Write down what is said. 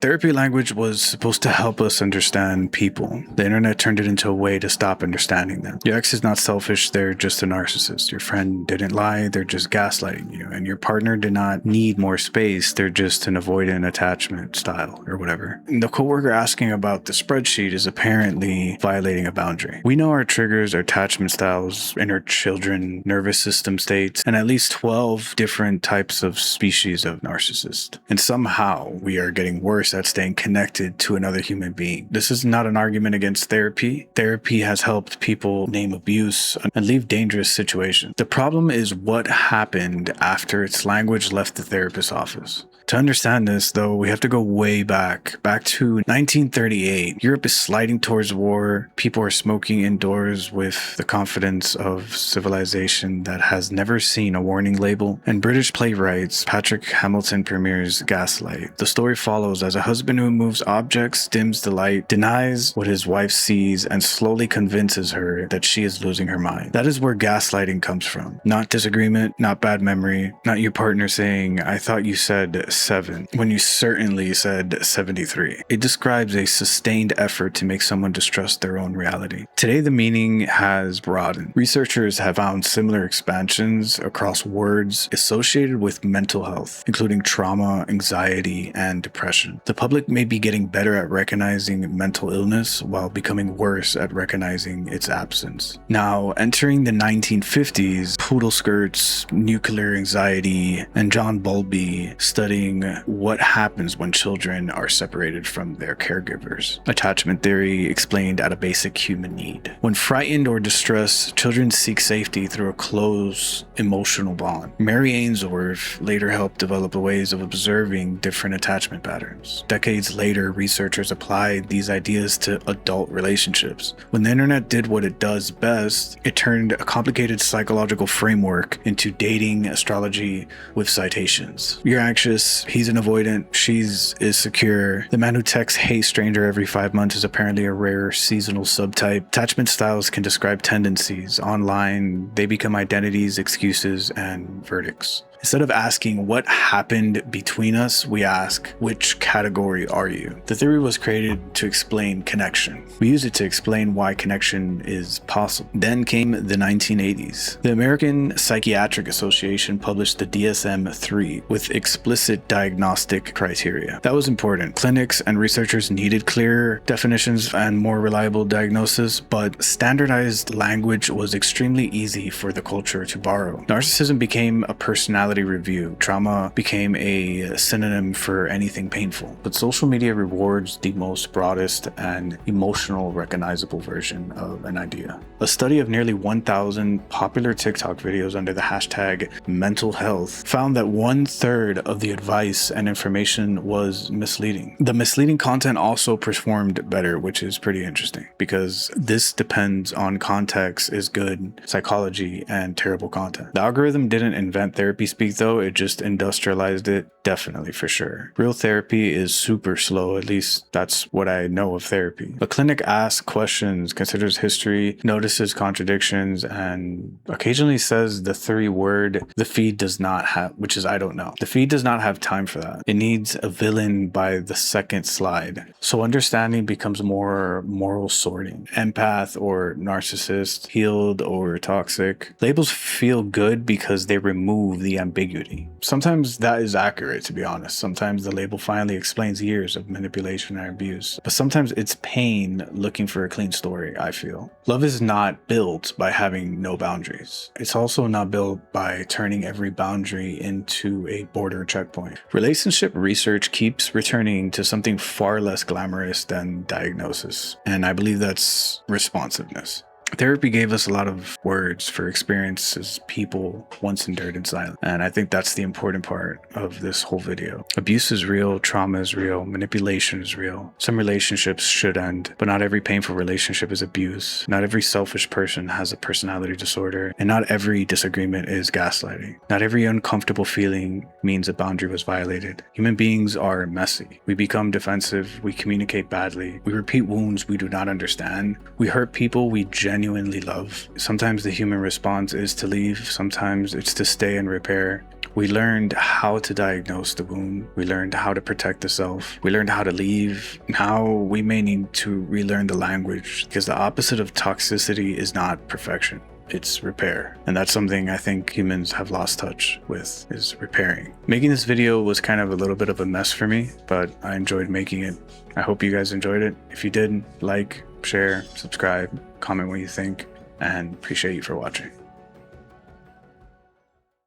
Therapy language was supposed to help us understand people. The internet turned it into a way to stop understanding them. Your ex is not selfish, they're just a narcissist. Your friend didn't lie, they're just gaslighting you. And your partner did not need more space, they're just an avoidant attachment style or whatever. And the coworker asking about the spreadsheet is apparently violating a boundary. We know our triggers, our attachment styles, inner children, nervous system states, and at least 12 different types of species of narcissist. And somehow we are getting worse at staying connected to another human being. This is not an argument against therapy. Therapy has helped people name abuse and leave dangerous situations. The problem is what happened after its language left the therapist's office. To understand this, though, we have to go way back to 1938. Europe is sliding towards war. People are smoking indoors with the confidence of civilization that has never seen a warning label. And British playwrights Patrick Hamilton premieres Gaslight. The story follows as a husband who moves objects, dims the light, denies what his wife sees, and slowly convinces her that she is losing her mind. That is where gaslighting comes from. Not disagreement, not bad memory, not your partner saying, "I thought you said 7 when you certainly said 73. It describes a sustained effort to make someone distrust their own reality. Today, the meaning has broadened. Researchers have found similar expansions across words associated with mental health, including trauma, anxiety, and depression. The public may be getting better at recognizing mental illness while becoming worse at recognizing its absence. Now, entering the 1950s, poodle skirts, nuclear anxiety, and John Bowlby studying what happens when children are separated from their caregivers. Attachment theory explained at a basic human need. When frightened or distressed, children seek safety through a close emotional bond. Mary Ainsworth later helped develop ways of observing different attachment patterns. Decades later, researchers applied these ideas to adult relationships. When the internet did what it does best, it turned a complicated psychological framework into dating astrology with citations. You're anxious, he's an avoidant, she's is secure. The man who texts "Hey stranger" every 5 months is apparently a rare seasonal subtype. Attachment styles can describe tendencies. Online, they become identities, excuses, and verdicts. Instead of asking what happened between us, we ask, which category are you? The theory was created to explain connection. We use it to explain why connection is possible. Then came the 1980s. The American Psychiatric Association published the DSM-3 with explicit diagnostic criteria. That was important. Clinics and researchers needed clearer definitions and more reliable diagnosis, but standardized language was extremely easy for the culture to borrow. Narcissism became a personality review. Trauma became a synonym for anything painful. But social media rewards the most broadest and emotional recognizable version of an idea. A study of nearly 1,000 popular TikTok videos under the hashtag mental health found that 1/3 of the advice and information was misleading. The misleading content also performed better, which is pretty interesting because this depends on context is good psychology and terrible content. The algorithm didn't invent therapy speak though, it just industrialized it, definitely for sure. Real therapy is super slow, at least that's what I know of therapy. A clinic asks questions, considers history, notices contradictions, and occasionally says the 3-word the feed does not have, which is I don't know. The feed does not have time for that. It needs a villain by the second slide. So understanding becomes more moral sorting. Empath or narcissist, healed or toxic. Labels feel good because they remove the ambiguity. Sometimes that is accurate, to be honest. Sometimes the label finally explains years of manipulation and abuse. But sometimes it's pain looking for a clean story, I feel. Love is not built by having no boundaries. It's also not built by turning every boundary into a border checkpoint. Relationship research keeps returning to something far less glamorous than diagnosis. And I believe that's responsiveness. Therapy gave us a lot of words for experiences people once endured in silence. And I think that's the important part of this whole video. Abuse is real, trauma is real, manipulation is real. Some relationships should end, but not every painful relationship is abuse. Not every selfish person has a personality disorder, and not every disagreement is gaslighting. Not every uncomfortable feeling means a boundary was violated. Human beings are messy. We become defensive, we communicate badly, we repeat wounds we do not understand, we hurt people we genuinely love. Sometimes the human response is to leave, sometimes it's to stay and repair. We learned how to diagnose the wound. We learned how to protect the self. We learned how to leave. Now we may need to relearn the language, because the opposite of toxicity is not perfection. It's repair. And that's something I think humans have lost touch with, is repairing. Making this video was kind of a little bit of a mess for me, but I enjoyed making it. I hope you guys enjoyed it. If you did, like, share, subscribe, comment what you think, and appreciate you for watching.